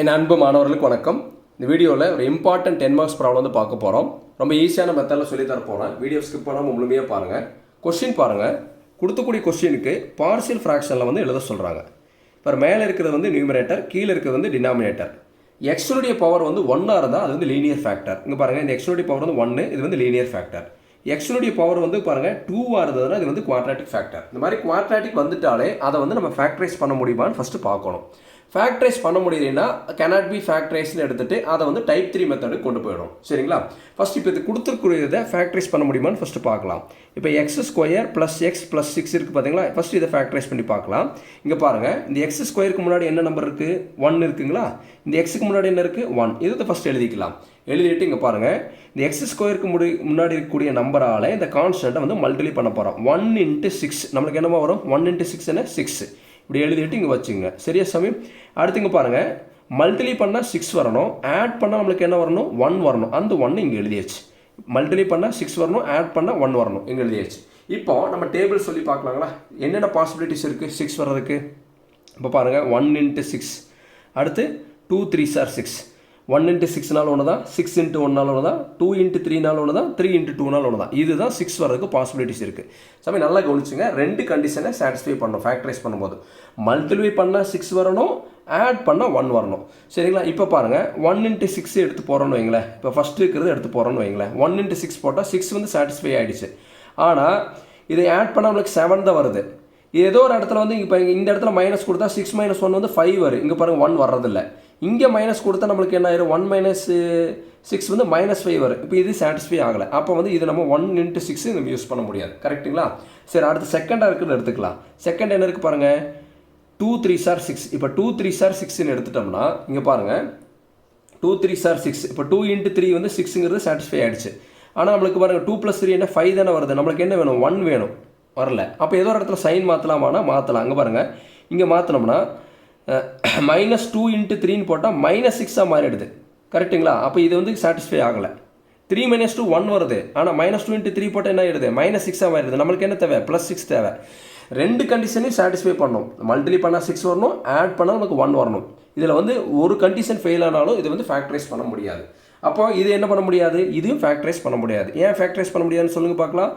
என் அன்பு மாணவர்களுக்கு வணக்கம். இந்த வீடியோவில் ஒரு இம்பார்ட்டன்ட் 10 மார்க்ஸ் ப்ராப்ளம் வந்து பார்க்க போகிறோம். ரொம்ப ஈஸியான மெத்தடில் சொல்லி தர போகிறேன். வீடியோ ஸ்கிப் பண்ணாமல் முழுமையாக பாருங்கள். கொஸ்டின் பாருங்கள். கொடுத்தக்கூடிய கொஸ்டினுக்கு பார்சியல் ஃப்ராக்ஷனில் வந்து எழுத சொல்கிறாங்க. இப்போ மேலே இருக்கிறது வந்து நியூமரேட்டர், கீழே இருக்கிறது வந்து டினாமினேட்டர். எக்ஸனுடைய பவர் வந்து 1 இருந்தால் அது வந்து லீனியர் ஃபேக்டர். இங்கே பாருங்கள், இந்த எக்ஸனுடைய பவர் வந்து 1, இது வந்து லீனியர் ஃபேக்டர். எக்ஸனுடைய பவர் வந்து பாருங்கள் 2 இருந்ததுன்னா இது வந்து குவாட்ராட்டிக் ஃபேக்டர். இந்த மாதிரி குவாட்ராட்டிக் வந்துட்டாலே அதை வந்து நம்ம ஃபேக்டரைஸ் பண்ண முடியுமான்னு ஃபஸ்ட்டு பார்க்கணும். ஃபேக்டரைஸ் பண்ண முடியலைன்னா கேனாட் பி ஃபேக்டரைஸ்னு எடுத்துகிட்டு அதை வந்து டைப் 3 மெத்தடுக்கு கொண்டு போயிடும். சரிங்களா? ஃபஸ்ட் இப்போ இது கொடுத்துருக்கூடியதை ஃபேக்டரைஸ் பண்ண முடியுமான்னு ஃபஸ்ட்டு பார்க்கலாம். இப்போ X square plus X plus 6 இருக்குது பார்த்தீங்களா? ஃபஸ்ட் இதை ஃபேக்டரைஸ் பண்ணி பார்க்கலாம். இங்கே பாருங்கள், இந்த எக்ஸ் ஸ்கொயருக்கு முன்னாடி என்ன நம்பர் இருக்குது? 1 இருக்குங்களா? இந்த எக்ஸுக்கு முன்னாடி என்ன இருக்குது? 1. இதை ஃபஸ்ட் எழுதிக்கலாம். எழுதிட்டு இங்கே பாருங்கள், இந்த எக்ஸ் ஸ்கொயருக்கு முன்னாடி இருக்கக்கூடிய நம்பரால் இந்த கான்ஸ்டண்ட்டை வந்து மல்டிப்ளை பண்ண போகிறோம். 1 × 6 நம்மளுக்கு என்னமா வரும்? 1 × 6 என்ன? 6. இப்படி எழுதிட்டு இங்கே வச்சுங்க. சரியா சாமி? அடுத்து இங்கே பாருங்கள், மல்டிப்ளை பண்ணால் 6 வரணும், ஆட் பண்ணால் நம்மளுக்கு என்ன வரணும்? 1 வரணும். அந்த 1 இங்கே எழுதியாச்சு. மல்டிப்ளை பண்ணால் 6 வரணும், ஆட் பண்ணால் 1 வரணும், இங்கே எழுதியாச்சு. இப்போ நம்ம டேபிள் சொல்லி பார்க்கலாங்களா? என்னென்ன பாசிபிலிட்டிஸ் இருக்குது 6 வர்றதுக்கு? இப்போ பாருங்கள், 1 × 6, அடுத்து 2 3s are 6. 1 × 6 ஒன்று தான், 6 × 1 ஒன்று தான், 2 × 3 ஒன்று தான், 3 × 2 ஒன்று தான். இதுதான் 6 வரதுக்கு பாசிபிலிட்டிஸ் இருக்குது. சாமி நல்லா கவனிச்சுங்க. 2 கண்டிஷனை சாட்டிஸ்ஃபை பண்ணணும் ஃபேக்டரைஸ் பண்ணும்போது. மல்டிப்ளை பண்ணால் 6 வரணும், ஆட் பண்ணால் 1 வரணும். சரிங்களா? இப்போ பாருங்கள், 1 × 6 எடுத்து போகிறோன்னு வைங்களேன். இப்போ ஃபஸ்ட்டு இருக்கிறது எடுத்து போகிறோன்னு வைங்களேன். 1 × 6 போட்டால் 6 வந்து சாட்டிஸ்ஃபை ஆகிடுச்சு. ஆனால் இதை ஆட் பண்ணால் நம்மளுக்கு 7 தான் வருது. ஏதோ ஒரு இடத்துல வந்து இப்போ இந்த இடத்துல மைனஸ் கொடுத்தா 6 - 1 வந்து 5 வரும். இங்கே பாருங்கள் 1 வர்றதில்லை. இங்கே மைனஸ் கொடுத்தா நம்மளுக்கு என்ன ஆயிரும்? 1 - 6 வந்து -5 வரும். இப்போ இது சாட்டிஸ்ஃபை ஆகலை. அப்போ வந்து இது நம்ம 1 × 6 நம்ம யூஸ் பண்ண முடியாது. கரெக்டுங்களா? சரி, அடுத்து செகண்டாக இருக்குன்னு எடுத்துக்கலாம். செகண்ட் என்ன இருக்குது பாருங்கள், 2 3s are 6. இப்போ 2 3s are 6ன்னு எடுத்துட்டோம்னா இங்கே பாருங்கள், 2 3s are 6. இப்போ 2 × 3 வந்து 6ங்கிறது சாட்டிஸ்ஃபை ஆகிடுச்சு. ஆனால் நம்மளுக்கு பாருங்கள் 2 + 3 என்ன? 5 தானே வருது. நம்மளுக்கு என்ன வேணும்? 1 வேணும். வரல. அப்போ ஏதோ ஒரு இடத்துல சைன் மாற்றலாமானா மாற்றலாம். அங்கே பாருங்கள், இங்கே மாற்றினோம்னா -2 × 3ன்னு போட்டால் -6ஆக மாறிடுது. கரெக்டுங்களா? அப்போ இது வந்து சாட்டிஸ்ஃபை ஆகலை. 3 - 2 1 வருது. ஆனால் -2 × 3 போட்டால் என்ன ஆகிடுது? -6ஆக மாறிடுது. நம்மளுக்கு என்ன தேவை? +6 தேவை. 2 கண்டிஷனையும் சாட்டிஸ்ஃபை பண்ணணும். மல்டிப்ளை பண்ணால் 6 வரணும், ஆட் பண்ணால் நமக்கு 1 வரணும். இதில் வந்து ஒரு கண்டிஷன் ஃபெயில் ஆனாலும் இது வந்து ஃபேக்டரைஸ் பண்ண முடியாது. அப்போ இது என்ன பண்ண முடியாது? இதுவும் ஃபேக்டரைஸ் பண்ண முடியாது. ஏன் ஃபேக்டரைஸ் பண்ண முடியாதுன்னு சொல்லுங்கள் பார்க்கலாம்.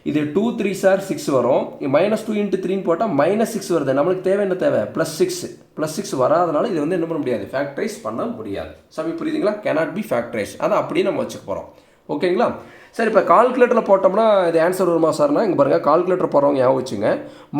இது 2 3s are 6 வரும். -2 × 3ன்னு போட்டால் -6 வருது. நம்மளுக்கு தேவை என்ன தேவை? +6 வராதனால இது வந்து என்ன பண்ண முடியாது? ஃபேக்டரைஸ் பண்ண முடியாது. சாமி புரியுதுங்களா? Cannot be factorise. அதை அப்படியே நம்ம வச்சுக்க போகிறோம். ஓகேங்களா? சரி, இப்போ கால்குலேட்டரில் போட்டோம்னா இது ஆன்சர் வருமா சார்னா? இங்கே பாருங்கள், கால்குலேட்டர் போகிறவங்க ஞாபகம் வச்சுங்க.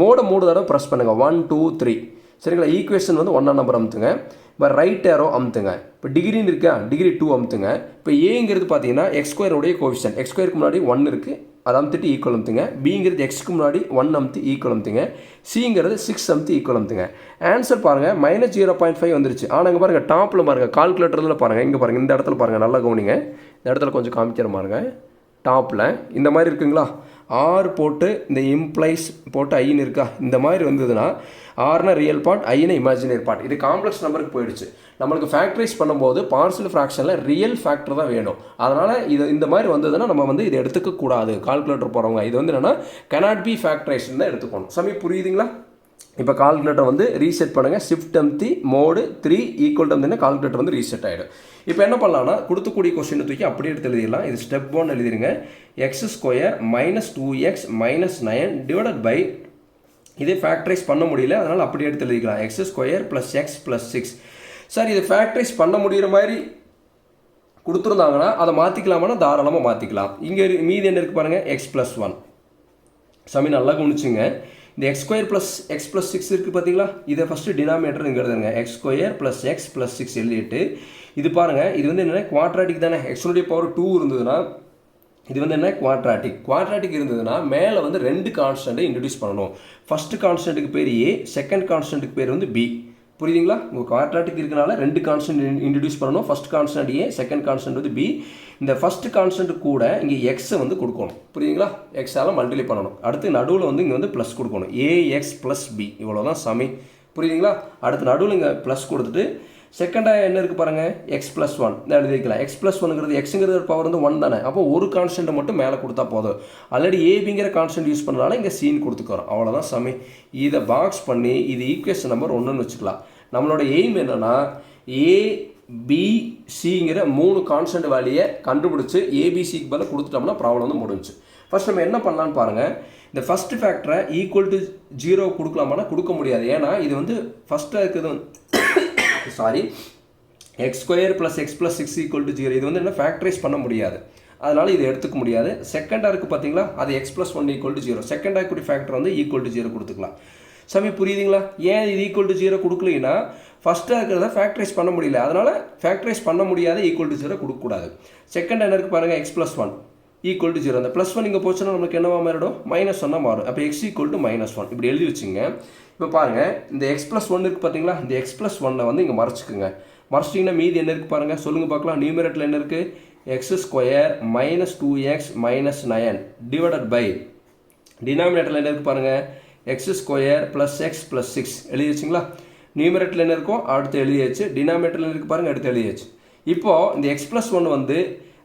மோடை 3 தடவை ப்ரெஸ் பண்ணுங்கள். 1 2 3. சரிங்களா? ஈக்குவேஷன் வந்து 1ஆம் நம்பர் அமுத்துங்க. இப்போ ரைட் ஏரோ அமுத்துங்க. இப்போ டிகிரின்னு இருக்கா? டிகிரி 2 அமுத்துங்க. இப்போ ஏங்கிறது பார்த்தீங்கன்னா x² உடைய கோஎஃபிஷியன்ட். x² முன்னாடி 1 இருக்குது, அதை அமுத்திட்டு ஈக்குவல் அமுத்துங்க. பிங்கிறது எக்ஸ்க்கு முன்னாடி 1 அமுத்து ஈக்குவல் அமுத்துங்க. சிங்கிறது 6 அமுத்து ஈக்குவல் அமுத்துங்க. ஆன்சர் பாருங்கள், -0.5 வந்துருச்சு. ஆனால் இங்கே பாருங்கள், டாப்பில் பாருங்கள், கால்குலேட்டரில் பாருங்கள். இங்கே பாருங்கள், இந்த இடத்துல பாருங்கள், நல்லா கவனிங்க. இந்த இடத்துல கொஞ்சம் காமிக்கிற பாருங்கள். டாப்பில் இந்த மாதிரி இருக்குங்களா? ஆர் போட்டு இந்த இம்ப்ளைஸ் போட்டு ஐன்னு இருக்கா? இந்த மாதிரி வந்ததுன்னா ஆர்னா real part, Aina imaginary part. இது காம்ப்ளெக்ஸ் நம்பருக்கு போயிடுச்சு. நம்மளுக்கு ஃபேக்டரைஸ் பண்ணும்போது பார்சியல் ஃப்ராக்ஷனில் ரியல் ஃபேக்டர் தான் வேணும். அதனால் இது இந்த மாதிரி வந்ததுன்னா நம்ம வந்து இதை எடுத்துக்கக்கூடாது. கால்குலேட்டர் போகிறவங்க இது வந்து என்னென்னா கேனாட் பி ஃபேக்டரைஸ்ன்னு தான் எடுத்துக்கணும். சமயம் புரியுதுங்களா? இப்போ கால்குலேட்டர் வந்து ரீசெட் பண்ணுங்கள். ஷிஃப்ட் அமுத்தி மோடு 3 ஈக்குவல் டு கால்குலேட்டர் வந்து ரீசெட் ஆகிடும். இப்போ என்ன பண்ணலாம்னா, கொடுத்துக்கூடிய கொஸ்டினை தூக்கி அப்படியே எடுத்து எழுதிடலாம். இது ஸ்டெப் 1 எழுதிருங்க. x² -2x - 9 டிவைடட் பை, இதே ஃபேக்டரைஸ் பண்ண முடியல, அதனால் அப்படியே எடுத்து எழுதிக்கலாம். x² + x + 6. சார், இது ஃபேக்டரைஸ் பண்ண முடிகிற மாதிரி கொடுத்துருந்தாங்கன்னா அதை மாற்றிக்கலாமான்னா தாராளமாக மாற்றிக்கலாம். இங்கே மீதி என்ன இருக்குது பாருங்கள், x + 1. சாமி நல்லா கவனிச்சுங்க. இந்த x² + x + 6 இருக்குது பார்த்தீங்களா? இதை ஃபஸ்ட்டு டினாமினேட்டர் இங்கே எழுதுங்க. x² + x + 6 எழுதிட்டு இது பாருங்கள், இது வந்து என்னென்ன குவாட்ராட்டிக் தானே. எக்ஸனுடைய பவர் 2 இருந்ததுன்னா இது வந்து என்ன? குவாட்ராட்டிக் இருந்ததுன்னா மேலே வந்து 2 கான்ஸ்டண்ட்டை இன்ட்ரடியூஸ் பண்ணணும். ஃபஸ்ட்டு கான்ஸ்டண்ட்டுக்கு பேர் a, செகண்ட் கான்ஸ்டண்ட்டுக்கு பேர் வந்து b. புரியுதுங்களா? உங்கள் குவாட்ராட்டிக் இருக்கனால 2 கான்ஸ்டன்ட் இன்ட்ரடியூஸ் பண்ணணும். First constant a, second constant வந்து b. இந்த ஃபஸ்ட் கான்ஸ்டன்ட் கூட இங்கே எக்ஸை வந்து கொடுக்கணும். புரியுதுங்களா? எக்ஸால் மல்டிப்ளை பண்ணணும். அடுத்து நடுவில் வந்து இங்கே வந்து ப்ளஸ் கொடுக்கணும். ax + b. இவ்வளோ தான் சமி. புரியுதுங்களா? அடுத்து நடுவில் இங்கே ப்ளஸ் கொடுத்துட்டு செகண்டாக என்ன இருக்குது பாருங்கள், x + 1 தான் எழுதி வைக்கலாம். x + 1ங்கிறது எக்ஸுங்கிறது பவர் வந்து 1 தானே. அப்போ ஒரு கான்ஸ்டன்ட்டை மட்டும் மேலே கொடுத்தா போதும். ஆல்ரெடி ஏபிங்கிற கான்ஸ்டன்ட் யூஸ் பண்ணனால இங்கே சீன் கொடுத்துக்கிறோம். அவ்வளோதான் சமி. இதை பாக்ஸ் பண்ணி இது ஈக்குவேஷன் நம்பர் 1ன்னு வச்சுக்கலாம். நம்மளோட எய்ம் என்னென்னா ஏபிசிங்கிற 3 கான்ஸ்டன்ட் வேல்யூயை கண்டுபிடிச்சி ஏபிசிக்கு பதிலாக கொடுத்துட்டோம்னா ப்ராப்ளம் வந்து முடிஞ்சு. ஃபர்ஸ்ட் நம்ம என்ன பண்ணலான்னு பாருங்கள். இந்த ஃபஸ்ட்டு ஃபேக்டரை ஈக்குவல் டு 0 கொடுக்கலாமான்னா கொடுக்க முடியாது. ஏன்னா இது வந்து ஃபஸ்ட்டாக இருக்குது sorry X square plus X plus 6 equal to 0. இது வந்து என்ன ஃபேக்டரைஸ் பண்ண முடியாது, அதனால் இது எடுத்துக்க முடியாது. செகண்டாக இருக்குது பார்த்தீங்களா, அது எக்ஸ் ப்ளஸ் 1 ஈக்குவல் டு 0. செகண்டாக கூடிய ஃபேக்டர் வந்து ஈக்குவல் டு 0 கொடுத்துக்கலாம். சாமி புரியுதுங்களா? ஏன் இது ஈக்குவல் டு 0 கொடுக்கலீங்கன்னா ஃபஸ்ட்டாக இருக்கிறத ஃபேக்டரைஸ் பண்ண முடியல, அதனால் ஃபேக்டரைஸ் பண்ண முடியாத ஈக்குவல் டு 0 கொடுக்கக்கூடாது. செகண்ட் என்ன இருக்குது பாருங்கள், எக்ஸ் ப்ளஸ் 1 ஈக்குவல் டு 0. அந்த ப்ளஸ் 1 இங்கே போச்சுன்னா நமக்கு என்னவா மாறிடும், -1 மாறும். அப்போ எக்ஸ் ஈக்குவல் டு -1 இப்படி எழுதி வச்சுங்க. இப்போ பாருங்கள், இந்த எக்ஸ் ப்ளஸ் 1 இருக்குது பார்த்தீங்களா, இந்த எக்ஸ் ப்ளஸ் 1 வந்து இங்கே மறைச்சிக்குங்க. மறைச்சிட்டிங்கன்னா மீதி என்ன இருக்குது பாருங்கள், சொல்லுங்கள் பார்க்கலாம். நியூமரேட்டரில் என்ன இருக்குது, X square -2x -9 divided by டினாமினேட்டரில் என்ன இருக்குது பாருங்கள், X square plus X plus 6 எழுதி வச்சுங்களா. நியூமரேட்டரில் என்ன இருக்கும் அடுத்து எழுதியாச்சு, டினாமினேட்டரில் என்ன இருக்குது பாருங்கள் அடுத்து எழுதியாச்சு. இப்போது இந்த எக்ஸ் ப்ளஸ் 1 வந்து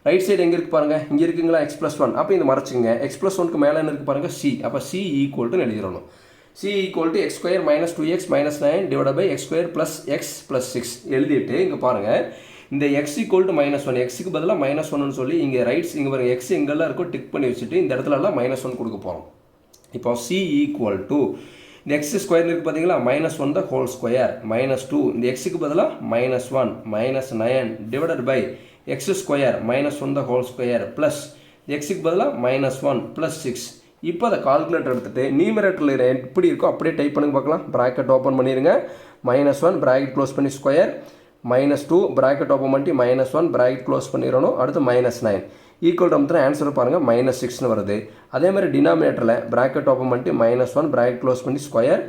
ரைட் சைடு எங்கே இருக்குது பாருங்கள், இங்கே இருக்குங்களா எக்ஸ் ப்ளஸ் 1. அப்போ இந்த மறைச்சிங்க. எக்ஸ் ப்ளஸ் 1க்கு மேலே என்ன இருக்குது பாருங்கள், சி. அப்போ சி ஈக்குவல் டு எழுதிடணும். C equal to x square -2x -9 divide by X square plus X plus 6 எழுதிட்டு இங்கே பாருங்கள், இந்த எக்ஸ் ஈக்குவல் டு -1 எக்ஸுக்கு பதிலாக -1ன்னு சொல்லி இங்கே ரைட்ஸ் இங்கே பாருங்கள் எக்ஸ் எங்கெல்லாம் இருக்கோ டிக் பண்ணி வச்சுட்டு இந்த இடத்துலலாம் -1 கொடுக்க போகிறோம். இப்போ சி ஈக்குவல் டு இந்த எக்ஸ் ஸ்கொயர் இருக்குது பார்த்தீங்களா, -1 த ஹோல் ஸ்கொயர் -2 இந்த எக்ஸுக்கு பதிலாக -1 -9 divided by X square -1 the whole square plus எக்ஸுக்கு பதிலாக -1 ப்ளஸ் 6. இப்போ அதை கால்குலேட்டர் எடுத்துகிட்டு நியூமரேட்டரில் எப்படி இருக்கோ அப்படியே டைப் பண்ணுங்க பார்க்கலாம். ப்ராக்கெட் ஓப்பன் பண்ணிடுங்க, -1 ப்ராக்கெட் க்ளோஸ் பண்ணி ஸ்கொயர் -2 ப்ராக்கெட் ஓப்பன் பண்ணி -1 ப்ராக்கெட் க்ளோஸ் பண்ணிடணும். அடுத்து -9 ஈக்குவல் டு ஆன்சர் பாருங்கள் -6ன்னு வருது. அதே மாதிரி டினாமினேட்டரில் ப்ராக்கெட் ஓப்பன் பண்ணிட்டு -1 ப்ராக்கெட் க்ளோஸ் பண்ணி ஸ்கொயர்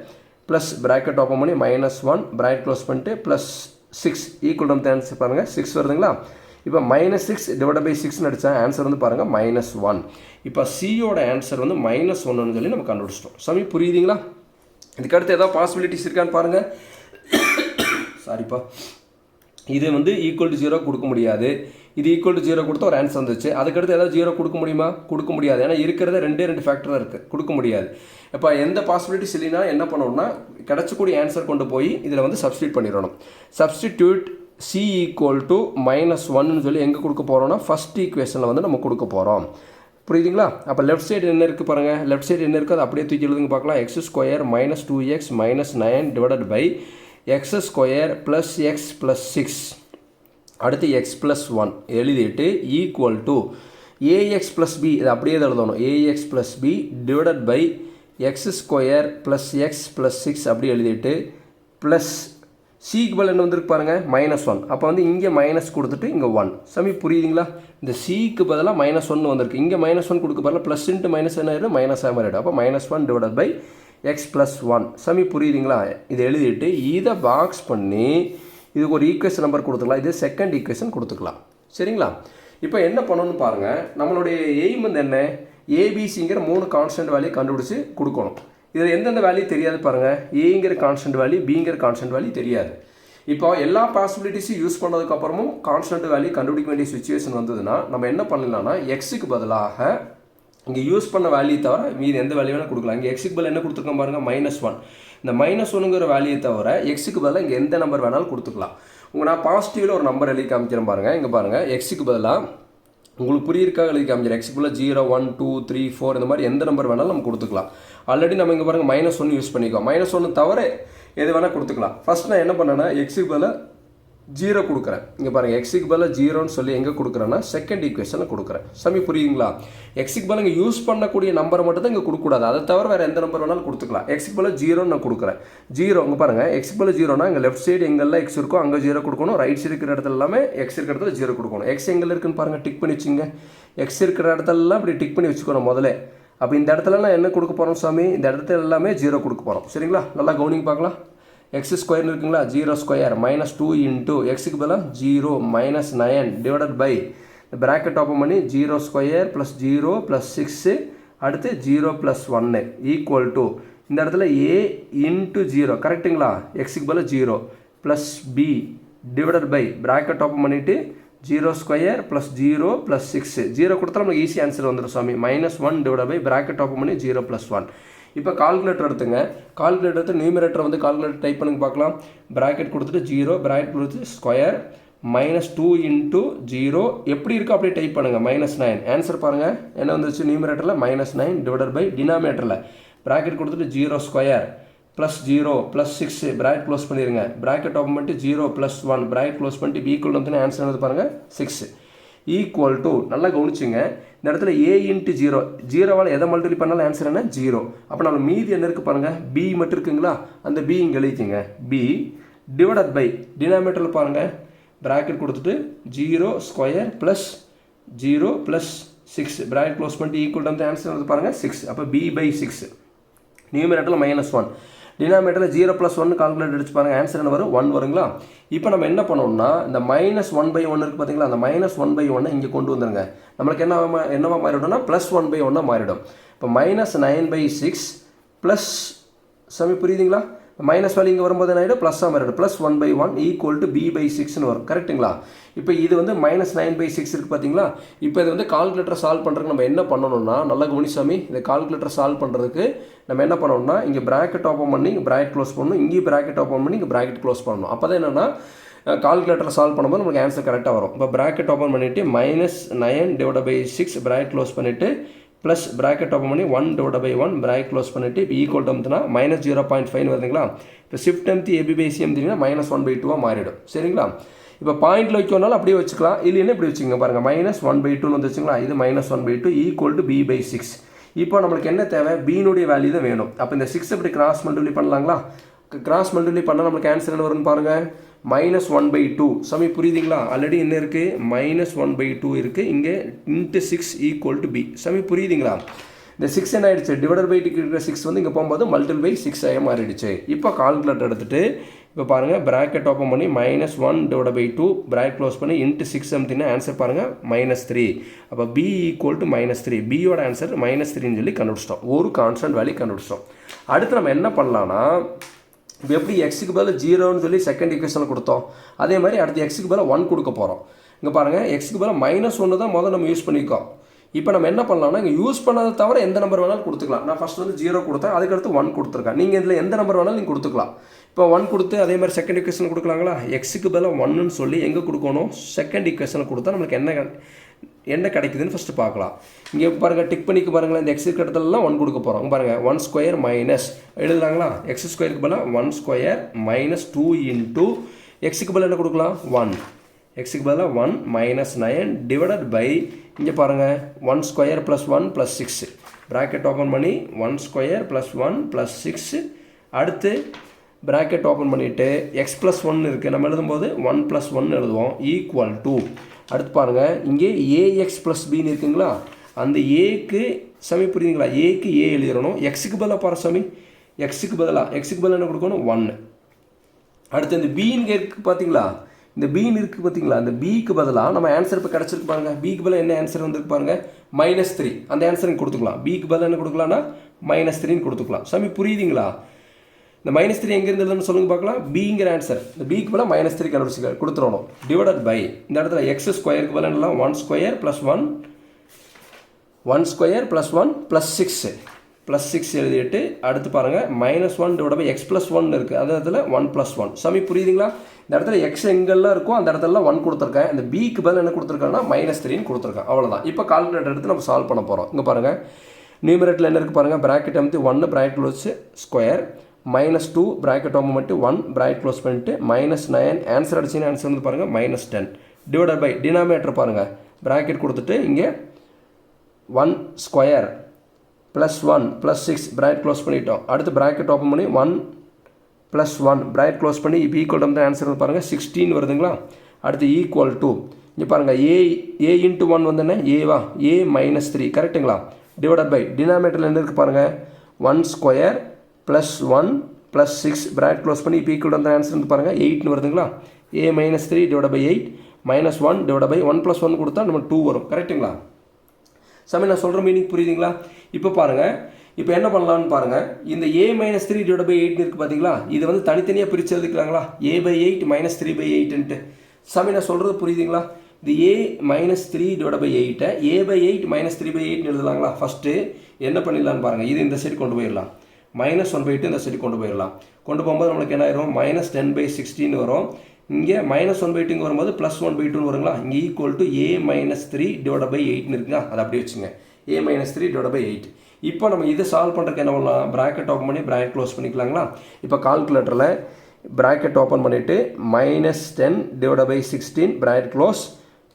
ப்ளஸ் ப்ராக்கெட் ஓப்பன் பண்ணி -1 ப்ராக்கெட் க்ளோஸ் பண்ணிட்டு ப்ளஸ் 6 ஈக்குவல் டு ஆன்சர் பாருங்கள் 6 வருதுங்களா. இப்போ -6 டிவைட் பை 6ன்னு அடித்தா ஆன்சர் வந்து பாருங்கள் -1. இப்போ சியோட ஆன்சர் வந்து -1ன்னு சொல்லி நம்ம கண்டுபிடிச்சிட்டோம். சாமி புரியுதுங்களா? இதுக்கடுத்து ஏதாவது பாசிபிலிட்டிஸ் இருக்கான்னு பாருங்கள். சாரிப்பா, இது வந்து ஈக்குவல் டு 0 கொடுக்க முடியாது. இது ஈக்குவல் டு 0 கொடுத்தா ஒரு ஆன்சர் வந்துச்சு. அதுக்கடுத்து ஏதாவது 0 கொடுக்க முடியுமா? கொடுக்க முடியாது. ஏன்னா இருக்கிறத 2 ஃபேக்டர் தான் இருக்குது, கொடுக்க முடியாது. இப்போ எந்த பாசிபிலிட்டிஸ் இல்லைன்னா என்ன பண்ணணும்னா கிடச்சக்கூடிய ஆன்சர் கொண்டு போய் இதில் வந்து சப்ஸ்டியூட் பண்ணிடணும். சப்ஸ்டிடியூட் சி ஈக்குவல் டு -1ன்னு சொல்லி எங்கே கொடுக்க போகிறோம்னா ஃபஸ்ட் ஈக்குவேஷனில் வந்து நம்ம கொடுக்க போகிறோம். புரியுதுங்களா? அப்போ லெஃப்ட் சைடு என்ன இருக்குது பாருங்கள், லெஃப்ட் சைடு என்ன இருக்குது அதை அப்படியே தூக்கி எழுதுங்க பார்க்கலாம். X square -2x -9 divided by X square plus X plus 6 அடுத்து எக்ஸ் ப்ளஸ் 1 எழுதிட்டு equal to AX plus B இது அப்படியே எழுதணும். AX plus B divided by X square plus X plus 6 அப்படி எழுதிட்டு ப்ளஸ் சிக்கு பதில் என்ன வந்துருக்கு பாருங்கள் -1. அப்போ வந்து இங்கே மைனஸ் கொடுத்துட்டு இங்கே 1. சாமி புரியுதுங்களா? இந்த சிக்கு பதிலாக -1 வந்திருக்கு. இங்கே -1 கொடுக்க பதிலாக ப்ளஸ் இன்ட்டு மைனஸ் என்ன ஆகிடும், மைனஸாக மாறிடும். அப்போ -1 டிவைடட் பை எக்ஸ் ப்ளஸ் 1. சாமி புரியுதுங்களா? இதை எழுதிட்டு இதை பாக்ஸ் பண்ணி இதுக்கு ஒரு ஈக்குவேஷன் நம்பர் கொடுத்துக்கலாம், இது செகண்ட் ஈக்குவேஷன் கொடுத்துக்கலாம். சரிங்களா? இப்போ என்ன பண்ணணும்னு பாருங்கள். நம்மளுடைய எய்ம் வந்து என்ன, ஏபிசிங்கிற 3 கான்ஸ்டன்ட் வேல்யூ கண்டுபிடிச்சி கொடுக்கணும். இதில் எந்தெந்த வேல்யூ தெரியாது பாருங்கள். ஏங்கிற கான்ஸ்டன்ட் வேல்யூ, பிங்கிற கான்ஸ்டன்ட் வேல்யூ தெரியாது. இப்போ எல்லா பாசிபிலிட்டிஸும் யூஸ் பண்ணதுக்கப்புறமும் கான்ஸ்டன்ட் வேல்யூ கண்டுபிடிக்க வேண்டிய சுச்சுவேஷன் வந்ததுன்னா நம்ம என்ன பண்ணலாம்னா எக்ஸுக்கு பதிலாக இங்கே யூஸ் பண்ண வேல்யூ தவிர மீது எந்த வேல்யூ வேணால் கொடுக்கலாம். இங்கே எக்ஸுக்கு பதில் என்ன கொடுத்துருக்கோம் பாருங்கள் -1. இந்த -1ங்கிற வேல்யூ தவிர எக்ஸுக்கு பதிலாக இங்கே எந்த நம்பர் வேணாலும் கொடுத்துக்கலாம். நான் பாசிட்டிவில் ஒரு நம்பர் எழுதி காமிக்கிறேன் பாருங்கள். இங்கே பாருங்கள், எக்ஸுக்கு பதிலாக உங்களுக்கு புரியிருக்காக எழுதி காமிக்கிறேன். எக்ஸுக்கு பதிலாக 0 1 2 3 4 இந்த மாதிரி எந்த நம்பர் வேணாலும் நம்ம கொடுத்துக்கலாம். ஆல்ரெடி நம்ம இங்கே பாருங்கள் -1 யூஸ் பண்ணிக்கோ. -1 தவிர எது வேணால் கொடுத்துக்கலாம். ஃபஸ்ட் நான் என்ன பண்ணேன்னா எக்ஸுக்கு பதிலாக 0 கொடுக்குறேன். இங்கே பாருங்கள், எக்ஸுக்கு பதிலாக 0ன்னு சொல்லி எங்கே கொடுக்குறேன்னா செகண்ட் ஈக்குவேஷனில் கொடுக்குறேன். சாமி புரியுங்களா? எக்ஸுக்கு பதிலாக இங்கே யூஸ் பண்ணக்கூடிய நம்பரை மட்டும் தான் இங்கே கொடுக்கக்கூடாது. அதை தவிர வேறு எந்த நம்பர் வேணாலும் கொடுத்துக்கலாம். எக்ஸுக்கு பதிலாக 0ன்னு நான் கொடுக்குறேன். 0 இங்கே பாருங்கள், எக்ஸுக்கு பதிலாக 0னா இங்கே லெஃப்ட் சைடு எங்கெல்லாம் எக்ஸ் இருக்கோ அங்கே 0 கொடுக்கணும். ரைட் சைடு இருக்கிற இடத்துல எல்லாமே எக்ஸ் இருக்கிற இடத்துல 0 கொடுக்கணும். எக்ஸ் எங்கே இருக்குன்னு பாருங்கள், டிக் பண்ணி வச்சுங்க. எக்ஸ் இருக்கிற இடத்துலலாம் இப்படி டிக் பண்ணி வச்சுக்கணும் முதல்ல. அப்போ இந்த இடத்துலலாம் என்ன கொடுக்க போகிறோம் சாமி, இந்த இடத்துல எல்லாமே 0 கொடுக்க போகிறோம். சரிங்களா? நல்லா கவனிங்க பார்க்கலாம். எக்ஸ் ஸ்கொயர்னு இருக்குங்களா, 0 ஸ்கொயர் -2 இன்ட்டு எக்ஸுக்கு பதிலாக 0 -9 டிவைடட் பை ப்ராக்கெட் ஓப்பன் பண்ணி 0 ஸ்கொயர் ப்ளஸ் 0 ப்ளஸ் 6 அடுத்து 0 ப்ளஸ் 1 ஈக்குவல் டு இந்த இடத்துல ஏ இன்ட்டு 0 கரெக்டுங்களா, எக்ஸுக்கு பதிலாக 0 plus B divided by bracket open பண்ணிவிட்டு 0 ஸ்கொயர் ப்ளஸ் 0 ப்ளஸ் 6 0 கொடுத்தா நமக்கு ஈஸி ஆன்சர் வந்துடும் சாமி. -1 டிவைட் பை ப்ராக்கெட் ஓப்பன் பண்ணி 0 ப்ளஸ் 1 இப்போ கால்குலேட்டர் எடுத்துங்க. கால்குலேட்டர் எடுத்து நியூமரேட்டர் வந்து கால்குலேட்டர் டைப் பண்ணுங்க பார்க்கலாம். ப்ராக்கெட் கொடுத்துட்டு 0 ப்ராக்கெட் கொடுத்து ஸ்கொயர் -2 இன்ட்டு 0 எப்படி இருக்கோ அப்படியே டைப் பண்ணுங்கள். -9 ஆன்சர் பாருங்கள் என்ன வந்துச்சு நியூமரேட்டரில் -9 டிவைடட் பை டினாமினேட்டரில் ப்ராக்கெட் கொடுத்துட்டு 0 ஸ்கொயர் +0 +6 ப்ராக்கெட் க்ளோஸ் பண்ணிடுங்க. ப்ராக்கெட் ஓப்பன் பண்ணிட்டு 0 +1 ப்ராக்கெட் க்ளோஸ் பண்ணிட்டு ஈக்குவல் வந்து ஆன்சர் வந்து பாருங்கள் 6 ஈக்குவல் டு நல்லா கவனிச்சுங்க. இந்த இடத்துல a இன்ட்டு 0 ஜீரோவால் எதை மல்டிப்ளை பண்ணாலும் ஆன்சர் என்ன 0. அப்போ நம்ம மீதி என்ன இருக்குது பாருங்கள் b மட்டும் இருக்குங்களா, அந்த b இங்கே எழுதிக்கங்க. b டிவைடட் பை டினாமினேட்டரில் பாருங்கள் ப்ராக்கெட் கொடுத்துட்டு 0 ஸ்கொயர் +0 +6 ப்ராக்கெட் க்ளோஸ் பண்ணிட்டு ஈக்குவல் வந்து ஆன்சர் வந்து பாருங்கள் 6. அப்போ b/6 நியூமரேட்டரில் -1 டினாமினேட்டரில் 0 +1 கால்குலேட் அடிச்சு பாருங்கள் ஆன்சர் என்ன வரும் 1 வருங்களா. இப்போ நம்ம என்ன பண்ணோம்னா இந்த -1/1 இருக்குது பார்த்தீங்களா, அந்த -1/1 இங்கே கொண்டு வந்துருங்க. நம்மளுக்கு என்னவா மாறிடும்னா +1/1 மாறிடும். இப்போ -9/6 ப்ளஸ் சமி புரியுதுங்களா, மைனஸ் வேல்யூ இங்கே வரும்போது என்ன ஆகிடும் ப்ளஸ்ஸாக மாறிடும். +1/1 ஈக்குவல் டு b/6ன்னு வரும் கரெக்டுங்களா. இப்போ இது வந்து -9/6 இருக்குது பார்த்தீங்களா. இப்போ இது வந்து கால்குலேட்டரை சால்வ் பண்ணுறதுக்கு நம்ம என்ன பண்ணணும்னா நல்லா கவனிசாமி, இந்த கால்குலேட்டரை சால்வ் பண்ணுறதுக்கு நம்ம என்ன பண்ணணும்னா இங்கே ப்ராக்கெட் ஓப்பன் பண்ணி இங்கே ப்ராக்கெட் க்ளோஸ் பண்ணணும், இங்கேயும் ப்ராக்கெட் ஓப்பன் பண்ணி இங்கே ப்ராக்கெட் க்ளோஸ் பண்ணணும். அப்போ தான் என்னென்னா கால்குலேட்டரை சால்வ் பண்ணும்போது நமக்கு ஆன்சர் கரெக்டாக வரும். இப்போ ப்ராக்கெட் ஓப்பன் பண்ணிவிட்டு -9 டிவைட் பை 6 ப்ராக்கெட் க்ளோஸ் பண்ணிவிட்டு ப்ளஸ் ப்ராக்கெட் ஓப்பன் பண்ணி 1 டிவைட் பை 1 ப்ராக்கெட் க்ளோஸ் பண்ணிவிட்டு இப்போ ஈக்குவல் டம்னா -0.5 வருதுங்களா. இப்போ ஷிஃப்ட் எம்தி ஏபிபிசி எம்திங்கன்னா -1/2 மாறிடும் சரிங்களா. இப்போ பாயிண்டில் வைக்கணும்னாலும் அப்படியே வச்சுக்கலாம், இல்லைன்னா இப்படி வச்சுக்கோங்க பாருங்கள் -1/2 வந்துச்சுங்களா. இது -1/2 ஈக்குவல் டு b/6. இப்போ நம்மளுக்கு என்ன தேவை, பீனுடைய வேல்யூ தான் வேணும். அப்போ இந்த 6 எப்படி கிராஸ் மல்டிப்ளை பண்ணலாங்களா, கிராஸ் மல்டிப்ளை பண்ணால் நம்மளுக்கு ஆன்சர் என்ன வரும்னு பாருங்கள் -1/2 சமி புரியுதுங்களா. ஆல்ரெடி என்ன இருக்குது -1/2 இருக்குது, இங்கே இன்ட்டு 6 ஈக்குவல் டு b சமி புரியுதுங்களா. இந்த 6 என்ன ஆயிடுச்சு டிவைடட் பை இருக்கிற 6 வந்து இங்கே போகும்போது மல்டிபிள் பை 6 ஆக மாறிடுச்சு. இப்போ கால்குலேட்டர் எடுத்துகிட்டு இப்போ பாருங்கள் ப்ராக்கெட் ஓப்பன் பண்ணி -1 டிவைட் பை 2 ப்ராக்கெட் க்ளோஸ் பண்ணி இன்ட்டு 6 அமுத்தினா ஆன்சர் பாருங்கள் -3. அப்போ b ஈக்குவல் டு -3 பியோட ஆன்சர் -3ன்னு சொல்லி கண்டுபிடிச்சிட்டோம். ஒரு கான்ஸ்டன்ட் வேல்யூ கண்டுபிடிச்சிட்டோம். அடுத்து நம்ம என்ன பண்ணலான்னா இப்போ எப்படி எக்ஸுக்கு பதில் 0ன்னு சொல்லி செகண்ட் ஈக்குவேஷனில் கொடுத்தோம், அதே மாதிரி அடுத்து எக்ஸுக்கு பதில் 1 கொடுக்க போகிறோம். இங்கே பாருங்கள் எக்ஸுக்கு பதில் -1 தான் முதல்ல நம்ம யூஸ் பண்ணிக்கோம். இப்போ நம்ம என்ன பண்ணலாம்னா இங்கே யூஸ் பண்ணதை தவிர எந்த நம்பர் வேணாலும் கொடுத்துக்கலாம். நான் ஃபஸ்ட் வந்து 0 கொடுத்தேன், அதுக்கடுத்து 1 கொடுத்துருக்கேன். நீங்கள் இதில் எந்த நம்பர் வேணாலும் நீங்கள் கொடுத்துக்கலாம். இப்போ 1 கொடுத்து அதே மாதிரி செகண்ட் ஈக்குவேஷன் கொடுக்கலாங்களா. எக்ஸுக்கு பதில் 1ன்னு சொல்லி எங்கே கொடுக்கணும் செகண்ட் ஈக்குவேஷனில் கொடுத்தா நம்மளுக்கு என்ன கிடைக்குதுன்னு ஃபஸ்ட்டு பார்க்கலாம். இங்கே பாருங்கள் டிக் பண்ணிக்கு பாருங்களேன், இந்த எக்ஸுக்கு இடத்துலலாம் 1 கொடுக்க போகிறோம். பாருங்கள் 1 ஸ்கொயர் மைனஸ் எழுதுறாங்களா, எக்ஸ் ஸ்கொயருக்கு பதிலாக 1 ஸ்கொயர் -2 இன்ட்டு எக்ஸுக்கு பதில் என்ன கொடுக்கலாம் 1, எக்ஸுக்கு பதிலாக 1 -9 டிவைடட் பை இங்கே பாருங்கள் 1 ஸ்கொயர் +1 +6 ப்ராக்கெட் ஓப்பன் பண்ணி 1 ஸ்கொயர் +1 +6 அடுத்து ப்ராக்கெட் ஓப்பன் பண்ணிவிட்டு எக்ஸ் +1 இருக்குது, நம்ம எழுதும்போது 1 + 1 எழுதுவோம் ஈக்குவல் டு அடுத்து பாருங்கள் இங்கே ax + bன்னு இருக்குங்களா, அந்த ஏக்கு சமி புரியுதுங்களா, ஏக்கு ஏ எழுதிடணும். எக்ஸுக்கு பதிலாக பாரு சமி, எக்ஸுக்கு பதிலாக என்ன கொடுக்கணும் 1. அடுத்து இந்த பீன்னு இருக்குது பார்த்தீங்களா, இந்த பீன்னு இருக்குது பார்த்தீங்களா, அந்த பிக்கு பதிலாக நம்ம ஆன்சர் இப்போ கிடச்சிருக்கு பாருங்கள். பிக்கு பதிலாக என்ன ஆன்சர் வந்துருக்கு பாருங்கள் -3. அந்த ஆன்சருக்கு கொடுத்துக்கலாம். பிக்கு பதிலாக என்ன கொடுக்கலாம்னா -3ன்னு கொடுத்துக்கலாம். சமி புரியுதுங்களா. இந்த -3 எங்கேருந்து எழுதுன்னு சொல்லுங்க பார்க்கலாம். பிங்கிற ஆன்சர் இந்த பிக்கு பதிலாக -3 கண்டுபிடிச்சி கொடுத்துடணும். டிவைடட் பை இந்த இடத்துல எக்ஸ் ஸ்கொயருக்கு பதிலாக என்னலாம் 1 ஸ்கொயர் +1 1 ஸ்கொயர் +1 +6 எழுதிட்டு அடுத்து பாருங்கள் -1 டிவைட் பை எக்ஸ் +1 இருக்குது, அது இடத்துல 1 + 1 சமி புரியுதுங்களா. இந்த இடத்துல எக்ஸ் எங்கெல்லாம் இருக்கோ அந்த இடத்துல 1 கொடுத்துருக்கேன். இந்த பிக்கு பதில் என்ன கொடுத்துருக்காங்கன்னா -3ன்னு கொடுத்துருக்கேன். அவ்வளோதான். இப்போ கால்குலேட்டர் எடுத்து நம்ம சால்வ் பண்ண போகிறோம். இங்கே பாருங்கள் நியூமரேட்டரில் என்ன இருக்குது பாருங்கள், ப்ராக்கெட் அமுத்தி 1 ப்ராக்கெட் வச்சு ஸ்கொயர் -2 ப்ராக்கெட் ஓப்பன் பண்ணிட்டு 1 ப்ராக்கெட் க்ளோஸ் பண்ணிட்டு -9 ஆன்சர் அடிச்சிங்கன்னா ஆன்சர் வந்து பாருங்கள் -10 டிவைடட் பை டினாமினேட்டர் பாருங்கள் ப்ராக்கெட் கொடுத்துட்டு இங்கே 1 ஸ்கொயர் +1 +6 ப்ராக்கெட் க்ளோஸ் பண்ணிட்டோம். அடுத்து ப்ராக்கெட் ஓப்பன் பண்ணி 1 +1 ப்ராக்கெட் க்ளோஸ் பண்ணி இப்போ ஈக்குவல் வந்து ஆன்சர் வந்து பாருங்கள் 16 வருதுங்களா. அடுத்து ஈக்குவல் டு இங்கே பாருங்கள் ஏ இன்ட்டு 1 வந்து என்ன ஏவா, a -3 கரெக்டுங்களா. டிவைடட் பை டினாமினேட்டரில் என்ன இருக்குது பாருங்கள் 1 ஸ்கொயர் +1 +6 ப்ராக்கெட் க்ளோஸ் பண்ணி இப்போ ஈக்குவல் வந்து ஆன்சர் வந்து பாருங்கள் 8ன்னு வருதுங்களா. a -3 divide by 8 -1 divide by 1 + 1 கொடுத்தா நம்ம 2 வரும் கரெக்டுங்களா. சமயம் நான் சொல்கிற மீனிங் புரியுதுங்களா. இப்போ பாருங்கள் இப்போ என்ன பண்ணலான்னு பாருங்கள், இந்த a -3 டிவைட் பை 8 இருக்குது பார்த்தீங்களா, இது வந்து தனித்தனியாக பிரித்து எழுதிக்கலாங்களா, a/8 -3/8ன்ட்டு. சமயம் நான் சொல்கிறது புரியுதுங்களா. இது a minus 3 divide by 8 a by 8 minus 3 by 8 எழுதலாங்களா? ஃபஸ்ட்டு என்ன பண்ணிடலான்னு பாருங்கள். இது இந்த சைடு கொண்டு போயிடலாம். மைனஸ் 1/2 இந்த சைடு கொண்டு போயிடலாம். கொண்டு போகும்போது நம்மளுக்கு என்ன ஆயிரும்? மைனஸ் 10/16 வரும். இங்கே மைனஸ் 1/2 வரும்போது ப்ளஸ் 1/2 வருங்களா? இங்கே equal to a minus 3 divide by 8 இருக்குங்களா? அதை அப்படியே வச்சுங்க. a minus 3 divide by 8. இப்போ நம்ம இதை சால்வ் பண்ணுறதுக்கு என்ன பண்ணலாம்? ப்ராக்கெட் ஓப்பன் பண்ணி ப்ராக்கெட் க்ளோஸ் பண்ணிக்கலாங்களா? இப்போ கால்குலேட்டரில் ப்ராக்கெட் ஓப்பன் பண்ணிவிட்டு minus 10 divide by 16 bracket close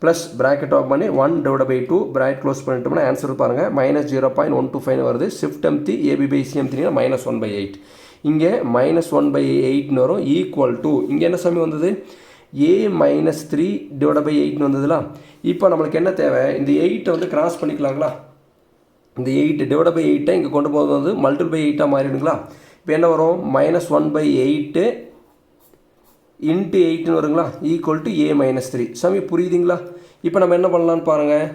plus bracket open பண்ணி 1 டிவைட் பை 2 ப்ராக்கெட் க்ளோஸ் பண்ணிட்டோம்னா ஆன்சர் பாருங்கள் மைனஸ் 0.125 வருது. ஷிஃப்ட் எம்தி ஏபி பை சி எம்தினா மைனஸ் 1/8. இங்கே மைனஸ் 1/8 வரும் ஈக்குவல் டு இங்கே என்ன சமயம் வந்தது? a மைனஸ் 3 டிவைட் பை 8 வந்ததுல. இப்போ நம்மளுக்கு என்ன தேவை? இந்த 8 வந்து கிராஸ் பண்ணிக்கலாங்களா? இந்த 8 டிவைட் பை 8 இங்கே கொண்டு போகும்போது மல்டிபிள் பை 8 மாறிடுங்களா? இப்போ என்ன வரும்? மைனஸ் 1/8 இன்ட்டு 8 வருங்களா? Equal to a minus 3. சாமி புரியுதுங்களா? இப்போ நம்ம என்ன பண்ணலான்னு பாருங்கள்.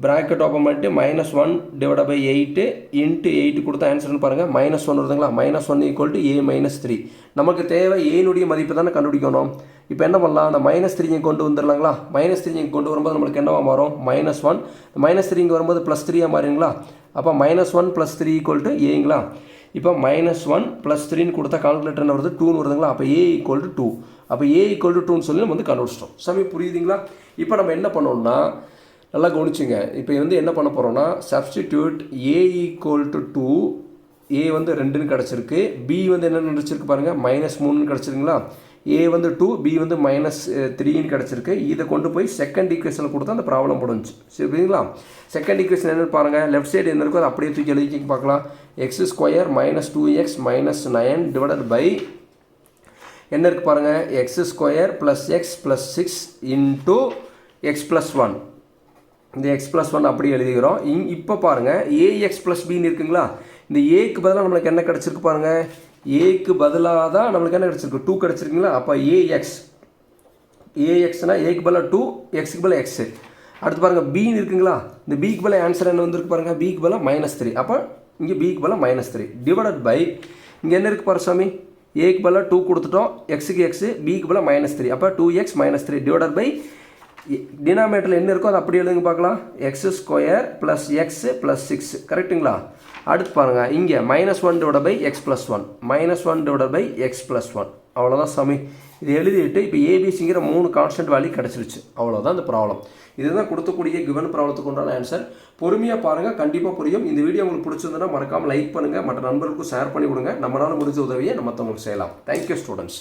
ப்ராக்கெட் ஓப்பன் பண்ணிட்டு மைனஸ் 1 டிவைட் பை 8 இன்ட்டு 8 கொடுத்தா ஆன்சர்னு பாருங்கள் மைனஸ் 1 வருதுங்களா? Minus 1 equal to a minus 3. நமக்கு தேவை ஏனுடைய மதிப்பு தானே கண்டுபிடிக்கணும். இப்போ என்ன பண்ணலாம்? அந்த மைனஸ் 3 இங்கே கொண்டு வந்துடலாங்களா? மைனஸ் 3 இங்கே கொண்டு வரும்போது நம்மளுக்கு என்னவா மாறும்? மைனஸ் 1 மைனஸ் 3 இங்கே வரும்போது ப்ளஸ் 3 மாறிங்களா? அப்போ மைனஸ் 1 ப்ளஸ் 3 ஈக்குவல் டு ஏங்களா? இப்போ மைனஸ் 1 ப்ளஸ் 3ன்னு கொடுத்தா கால்குலேட்டர் என்ன வருது? 2 வருதுங்களா? அப்போ a ஈக்குவல் டு 2. அப்போ a ஈக்குவல் டு 2ன்னு சொல்லி நம்ம வந்து கண்டுபிடிச்சிட்டோம். சாமி புரியுதுங்களா? இப்போ நம்ம என்ன பண்ணோம்னா நல்லா கவனிச்சுங்க. இப்போ வந்து என்ன பண்ண போகிறோம்னா substitute a equal to 2, a வந்து 2ன்னு கிடச்சிருக்கு, b வந்து என்னென்னு கிடச்சிருக்கு பாருங்கள் மைனஸ் 3ன்னு கிடச்சிருங்களா? a வந்து 2, b வந்து மைனஸ் 3ன்னு கிடச்சிருக்கு. இதை கொண்டு போய் செகண்ட் ஈக்குவேஷனில் கொடுத்தா அந்த ப்ராப்ளம் முடிஞ்சு. சரிங்களா? செகண்ட் ஈக்குவேஷன் என்னென்னு பாருங்கள். லெஃப்ட் சைடு என்ன இருக்கோ அதை அப்படியே தூக்கி எழுதி பார்க்கலாம். X square minus 2x minus 9 divided by என்ன இருக்குது பாருங்கள்? X square plus X plus 6 into X plus 1. இந்த எக்ஸ் ப்ளஸ் 1 அப்படி எழுதிக்கிறோம். இப்போ பாருங்கள் ஏஎக்ஸ் ப்ளஸ் பின்னு இருக்குங்களா? இந்த ஏக்கு பதிலாக நம்மளுக்கு என்ன கிடச்சிருக்கு பாருங்கள். ஏக்கு பதிலாக தான் நம்மளுக்கு என்ன கிடச்சிருக்கு? 2 கிடச்சிருக்குங்களா? அப்போ ஏஎக்ஸ்னா ஏக்கு பதிலாக 2, எக்ஸுக்கு பதிலாக எக்ஸு. அடுத்து பாருங்கள் பின்னு இருக்குங்களா? இந்த பிக்கு பதிலாக ஆன்சர் என்ன வந்திருக்கு பாருங்கள்? பிக்கு பதிலாக மைனஸ் 3. அப்போ இங்கே பிக்கு பதிலாக மைனஸ் 3 டிவைடட் பை இங்கே என்ன இருக்குது பாரு சாமி? ஏக்கு பதிலாக 2 கொடுத்துட்டோம், எக்ஸுக்கு எக்ஸு, பிக்கு பதிலாக மைனஸ் 3. அப்போ 2x மைனஸ் 3 டிவைடட் பை டினாமினேட்டரில் என்ன இருக்கோ அதை அப்படி எழுதுங்க பார்க்கலாம். X square plus X plus 6 கரெக்டுங்களா? அடுத்து பாருங்கள் இங்கே minus 1 divide by X plus 1 minus 1 divide by X plus 1. அவ்வளோதான் சாமி. இது எழுதிட்டு இப்போ ஏபிசிங்கிற 3 கான்ஸ்டன்ட் வேல்யூ கிடச்சிருச்சு. அவ்வளோதான் இந்த ப்ராப்ளம். இதுதான் கொடுக்கக்கூடிய கிவன் ப்ராப்ளத்துக்கு உண்டான ஆன்சர். பொறுமையாக பாருங்கள், கண்டிப்பாக புரியும். இந்த வீடியோ உங்களுக்கு பிடிச்சிருந்ததுன்னா மறக்காமல் லைக் பண்ணுங்கள், மற்ற நண்பர்களுக்கும் ஷேர் பண்ணி விடுங்க. நம்மளால் முடிஞ்ச உதவியை நம்ம மற்றவங்களுக்கு செய்யலாம். Thank you students.